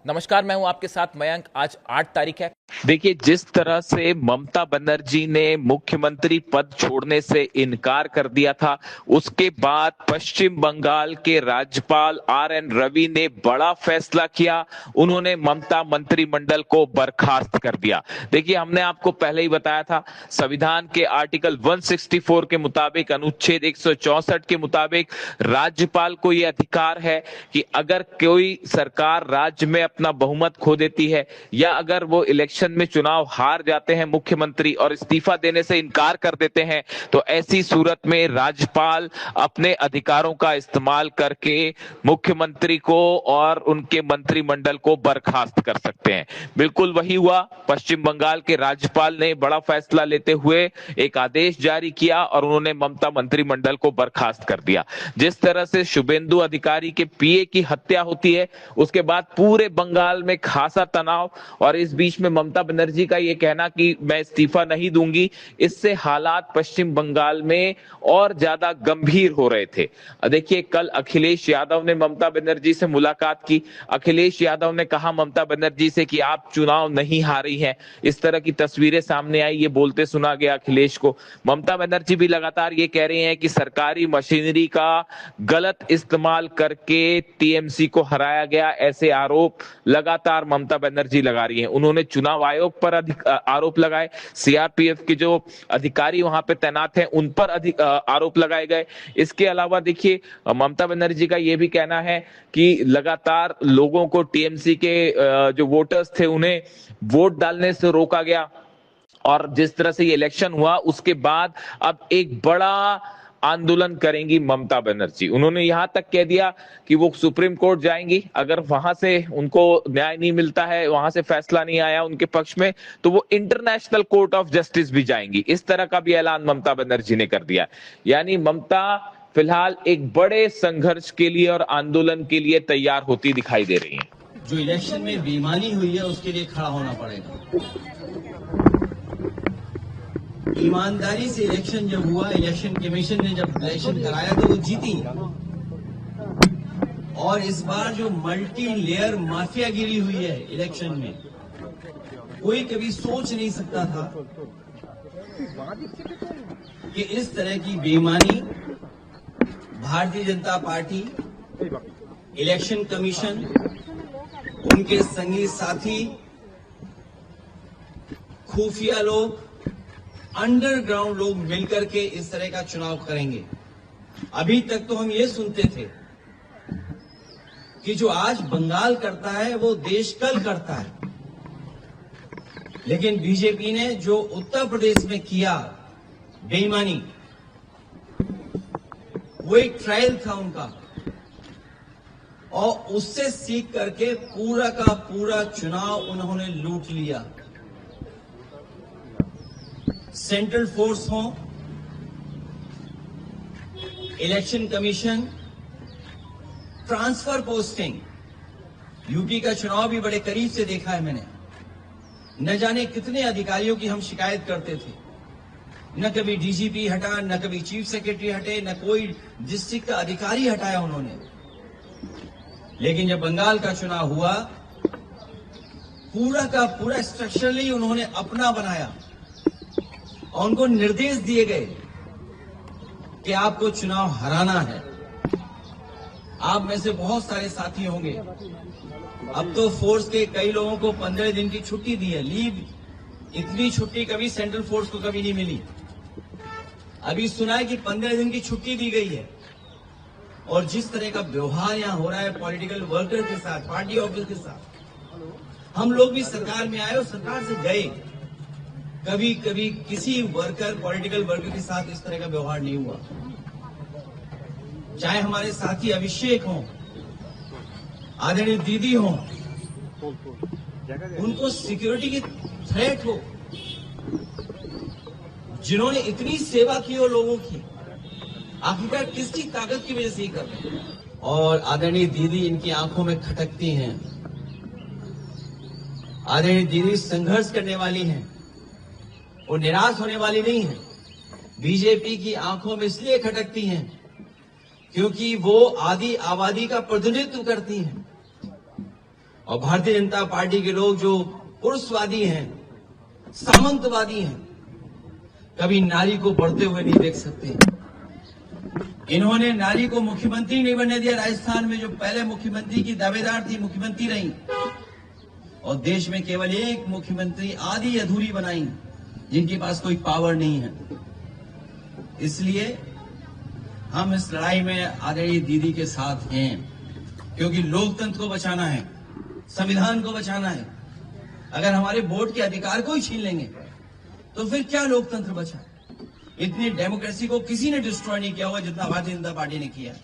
नमस्कार, मैं हूं आपके साथ मयंक। आज 8 तारीख है। देखिए, जिस तरह से ममता बनर्जी ने मुख्यमंत्री पद छोड़ने से इनकार कर दिया था, उसके बाद पश्चिम बंगाल के राज्यपाल RN रवि ने बड़ा फैसला किया। उन्होंने ममता मंत्रिमंडल को बर्खास्त कर दिया। देखिए, हमने आपको पहले ही बताया था, संविधान के आर्टिकल 164 के मुताबिक, अनुच्छेद 164 के मुताबिक राज्यपाल को यह अधिकार है कि अगर कोई सरकार राज्य में अपना बहुमत खो देती है या अगर वो इलेक्शन में चुनाव हार जाते हैं मुख्यमंत्री और इस्तीफा देने से इनकार कर देते हैं, तो ऐसी सूरत में राज्यपाल अपने अधिकारों का इस्तेमाल करके मुख्यमंत्री को और उनके मंत्रिमंडल को बर्खास्त कर सकते हैं। बिल्कुल वही हुआ। पश्चिम बंगाल के राज्यपाल ने बड़ा फैसला लेते हुए एक आदेश जारी किया और उन्होंने ममता मंत्रिमंडल को बर्खास्त कर दिया। जिस तरह से शुभेंदु अधिकारी के PA की हत्या होती है, उसके बाद पूरे बंगाल में खासा तनाव, और इस बीच में ममता बनर्जी का यह कहना कि मैं इस्तीफा नहीं दूंगी, इससे हालात पश्चिम बंगाल में और ज्यादा गंभीर हो रहे थे। देखिए, कल अखिलेश यादव ने ममता बनर्जी से मुलाकात की। अखिलेश यादव ने कहा ममता बनर्जी से कि आप चुनाव नहीं हारी हैं। इस तरह की तस्वीरें सामने आई, ये बोलते सुना गया अखिलेश को। ममता बनर्जी भी लगातार ये कह रही हैं कि सरकारी मशीनरी का गलत इस्तेमाल करके TMC को हराया गया। ऐसे आरोप लगातार ममता बनर्जी लगा रही हैं। उन्होंने चुनाव आयोग पर आरोप लगाए, CRPF के जो अधिकारी वहां पे तैनात हैं उन पर आरोप लगाए गए। इसके अलावा देखिए, ममता बनर्जी का यह भी कहना है कि लगातार लोगों को TMC के जो वोटर्स थे उन्हें वोट डालने से रोका गया, और जिस तरह से ये इलेक्शन हुआ उसके बाद अब एक बड़ा आंदोलन करेंगी ममता बनर्जी। उन्होंने यहां तक कह दिया कि वो सुप्रीम कोर्ट जाएंगी। अगर वहां से उनको न्याय नहीं मिलता है, वहां से फैसला नहीं आया उनके पक्ष में, तो वो इंटरनेशनल कोर्ट ऑफ जस्टिस भी जाएंगी। इस तरह का भी ऐलान ममता बनर्जी ने कर दिया। यानी ममता फिलहाल एक बड़े संघर्ष के लिए और आंदोलन के लिए तैयार होती दिखाई दे रही है। जो इलेक्शन में बेईमानी हुई है उसके लिए खड़ा होना पड़ेगा। ईमानदारी से इलेक्शन जब हुआ, इलेक्शन कमीशन ने जब इलेक्शन कराया तो वो जीती। और इस बार जो मल्टी लेयर माफियागिरी हुई है इलेक्शन में, कोई कभी सोच नहीं सकता था कि इस तरह की बेईमानी Bharatiya Janata party, election commission, उनके संगी साथी, खुफिया लोग, अंडरग्राउंड लोग मिलकर के इस तरह का चुनाव करेंगे। अभी तक तो हम ये सुनते थे कि जो आज बंगाल करता है वो देश कल करता है, लेकिन बीजेपी ने जो उत्तर प्रदेश में किया बेईमानी, वो एक ट्रायल था उनका, और उससे सीख करके पूरा का पूरा चुनाव उन्होंने लूट लिया। सेंट्रल फोर्स हो, election commission, transfer posting, UP का चुनाव भी बड़े करीब से देखा है मैंने। न जाने कितने अधिकारियों की हम शिकायत करते थे, न कभी DGP हटा, न कभी चीफ सेक्रेटरी हटे, न कोई डिस्ट्रिक्ट का अधिकारी हटाया उन्होंने। लेकिन जब बंगाल का चुनाव हुआ, पूरा का पूरा स्ट्रक्चरली उन्होंने अपना बनाया और उनको निर्देश दिए गए कि आपको चुनाव हराना है। आप में से बहुत सारे साथी होंगे, अब तो फोर्स के कई लोगों को 15 दिन की छुट्टी दी है, लीव। इतनी छुट्टी कभी सेंट्रल फोर्स को कभी नहीं मिली। अभी सुना है कि 15 दिन की छुट्टी दी गई है। और जिस तरह का व्यवहार यहां हो रहा है पॉलिटिकल वर्कर के साथ, पार्टी ऑफिस के साथ, हम लोग भी सरकार में आए और सरकार से गए, कभी कभी किसी वर्कर, पॉलिटिकल वर्कर के साथ इस तरह का व्यवहार नहीं हुआ। चाहे हमारे साथी अभिषेक हों, आदरणीय दीदी हों, उनको सिक्योरिटी की थ्रेट हो, जिन्होंने इतनी सेवा की हो लोगों की, आखिरकार किसकी ताकत की वजह से ही कर रहे हैं। और आदरणीय दीदी इनकी आंखों में खटकती हैं। आदरणीय दीदी संघर्ष करने वाली हैं, वो निराश होने वाली नहीं है। बीजेपी की आंखों में इसलिए खटकती हैं क्योंकि वो आदि आबादी का प्रतिनिधित्व करती हैं। और भारतीय जनता पार्टी के लोग जो पुरुषवादी हैं, सामंतवादी हैं, कभी नारी को बढ़ते हुए नहीं देख सकते। इन्होंने नारी को मुख्यमंत्री नहीं बनने दिया। राजस्थान में जो पहले मुख्यमंत्री की दावेदार थी, मुख्यमंत्री रही, और देश में केवल एक मुख्यमंत्री आधी अधूरी बनाई, जिनके पास कोई पावर नहीं है। इसलिए हम इस लड़ाई में आदरणीय दीदी के साथ हैं, क्योंकि लोकतंत्र को बचाना है, संविधान को बचाना है। अगर हमारे वोट के अधिकार को ही छीन लेंगे तो फिर क्या लोकतंत्र बचा? इतनी डेमोक्रेसी को किसी ने डिस्ट्रॉय नहीं किया होगा जितना भारतीय जनता पार्टी ने किया है।